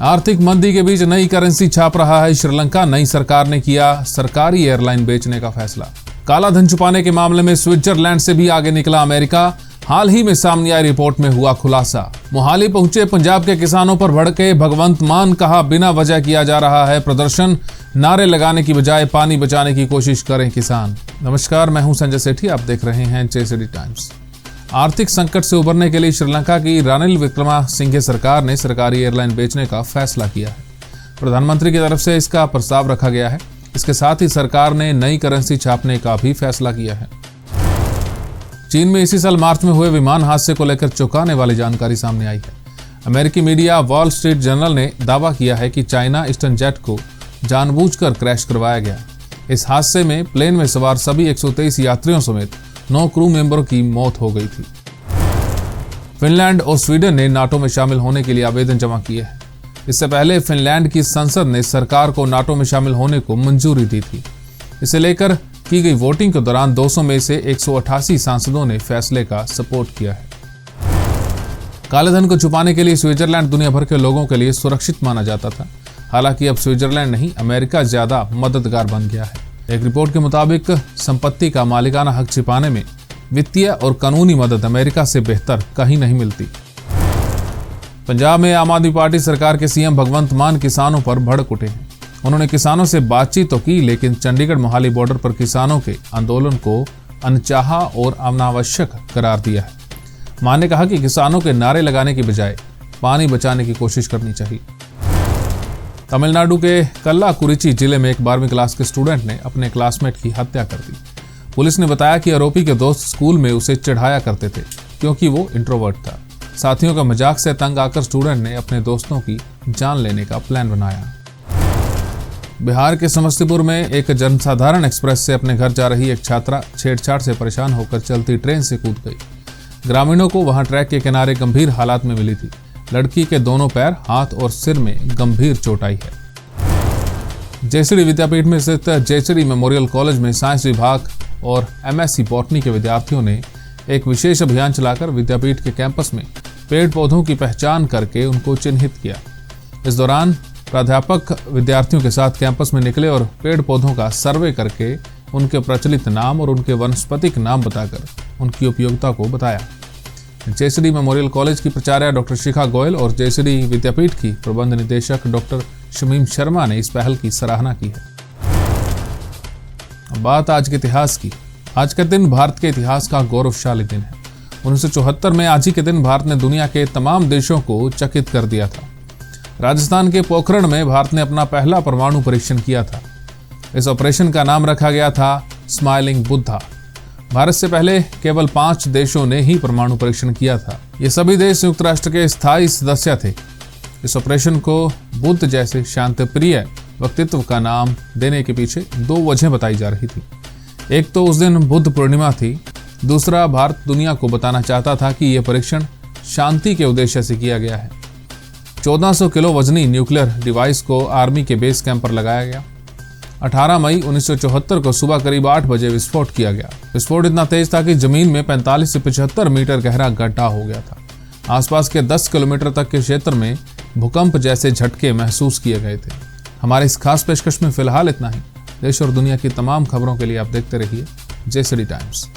आर्थिक मंदी के बीच नई करेंसी छाप रहा है श्रीलंका। नई सरकार ने किया सरकारी एयरलाइन बेचने का फैसला। काला धन छुपाने के मामले में स्विट्जरलैंड से भी आगे निकला अमेरिका। हाल ही में सामने आई रिपोर्ट में हुआ खुलासा। मोहाली पहुंचे पंजाब के किसानों पर भड़के भगवंत मान, कहा बिना वजह किया जा रहा है प्रदर्शन। नारे लगाने की बजाय पानी बचाने की कोशिश करें किसान। नमस्कार, मैं हूं संजय सेठी, आप देख रहे हैं जेएसडी टाइम्स। आर्थिक संकट से उबरने के लिए श्रीलंका की रानिल विक्रमासिंघे सरकार ने सरकारी एयरलाइन बेचने का फैसला किया है। प्रधानमंत्री की तरफ से इसका प्रस्ताव रखा गया है। इसके साथ ही सरकार ने नई करेंसी छापने का भी फैसला किया है। चीन में इसी साल मार्च में हुए विमान हादसे को लेकर चौंकाने वाली जानकारी सामने आई है। अमेरिकी मीडिया वॉल स्ट्रीट जर्नल ने दावा किया है कि चाइना ईस्टर्न जेट को जानबूझकर क्रैश करवाया गया। इस हादसे में प्लेन में सवार सभी 123 यात्रियों समेत 9 क्रू मेंबरों की मौत हो गई थी। फिनलैंड और स्वीडन ने नाटो में शामिल होने के लिए आवेदन जमा किए हैं। इससे पहले फिनलैंड की संसद ने सरकार को नाटो में शामिल होने को मंजूरी दी थी। इसे लेकर की गई वोटिंग के दौरान 200 में से 188 सांसदों ने फैसले का सपोर्ट किया है। काले धन को छुपाने के लिए स्विट्जरलैंड दुनिया भर के लोगों के लिए सुरक्षित माना जाता था। हालांकि अब स्विट्जरलैंड नहीं, अमेरिका ज्यादा मददगार बन गया है। एक रिपोर्ट के मुताबिक संपत्ति का मालिकाना हक छिपाने में वित्तीय और कानूनी मदद अमेरिका से बेहतर कहीं नहीं मिलती। पंजाब में आम आदमी पार्टी सरकार के सीएम भगवंत मान किसानों पर भड़क उठे हैं। उन्होंने किसानों से बातचीत तो की, लेकिन चंडीगढ़ मोहाली बॉर्डर पर किसानों के आंदोलन को अनचाहा और अनावश्यक करार दिया है। मान ने कहा कि किसानों के नारे लगाने की बजाय पानी बचाने की कोशिश करनी चाहिए। तमिलनाडु के कल्लाकुरिची जिले में एक 12वीं क्लास के स्टूडेंट ने अपने क्लासमेट की हत्या कर दी। पुलिस ने बताया कि आरोपी के दोस्त स्कूल में उसे चिढ़ाया करते थे क्योंकि वो इंट्रोवर्ट था। साथियों का मजाक से तंग आकर स्टूडेंट ने अपने दोस्तों की जान लेने का प्लान बनाया। बिहार के समस्तीपुर में एक जनसाधारण एक्सप्रेस से अपने घर जा रही एक छात्रा छेड़छाड़ से परेशान होकर चलती ट्रेन से कूद गई। ग्रामीणों को वहां ट्रैक के किनारे गंभीर हालात में मिली थी। लड़की के दोनों पैर, हाथ और सिर में गंभीर चोट आई है। जेएसडी विद्यापीठ में स्थित जेएसडी मेमोरियल कॉलेज में साइंस विभाग और एमएससी बॉटनी के विद्यार्थियों ने एक विशेष अभियान चलाकर विद्यापीठ के कैंपस में पेड़ पौधों की पहचान करके उनको चिन्हित किया। इस दौरान प्राध्यापक विद्यार्थियों के साथ कैंपस में निकले और पेड़ पौधों का सर्वे करके उनके प्रचलित नाम और उनके वनस्पतिक नाम बताकर उनकी उपयोगिता को बताया। जेएसडी मेमोरियल कॉलेज की प्राचार्य डॉक्टर शिखा गोयल और जेएसडी विद्यापीठ की प्रबंध निदेशक डॉक्टर शमीम शर्मा ने इस पहल की सराहना की है। बात आज के इतिहास की। आज का दिन भारत के इतिहास का गौरवशाली दिन है। 1974 में आज ही के दिन भारत ने दुनिया के तमाम देशों को चकित कर दिया था। राजस्थान के पोखरण में भारत ने अपना पहला परमाणु परीक्षण किया था। इस ऑपरेशन का नाम रखा गया था स्माइलिंग बुद्धा। भारत से पहले केवल 5 देशों ने ही परमाणु परीक्षण किया था। ये सभी देश संयुक्त राष्ट्र के स्थायी सदस्य थे। इस ऑपरेशन को बुद्ध जैसे शांतिप्रिय व्यक्तित्व का नाम देने के पीछे 2 वजह बताई जा रही थी। एक तो उस दिन बुद्ध पूर्णिमा थी, दूसरा भारत दुनिया को बताना चाहता था कि यह परीक्षण शांति के उद्देश्य से किया गया है। 1400 किलो वजनी न्यूक्लियर डिवाइस को आर्मी के बेस कैंप पर लगाया गया। 18 मई 1974 को सुबह करीब 8 बजे विस्फोट किया गया। विस्फोट इतना तेज था कि जमीन में 45 से 75 मीटर गहरा गड्ढा हो गया था। आसपास के 10 किलोमीटर तक के क्षेत्र में भूकंप जैसे झटके महसूस किए गए थे। हमारे इस खास पेशकश में फिलहाल इतना ही। देश और दुनिया की तमाम खबरों के लिए आप देखते रहिए जेएसडी टाइम्स।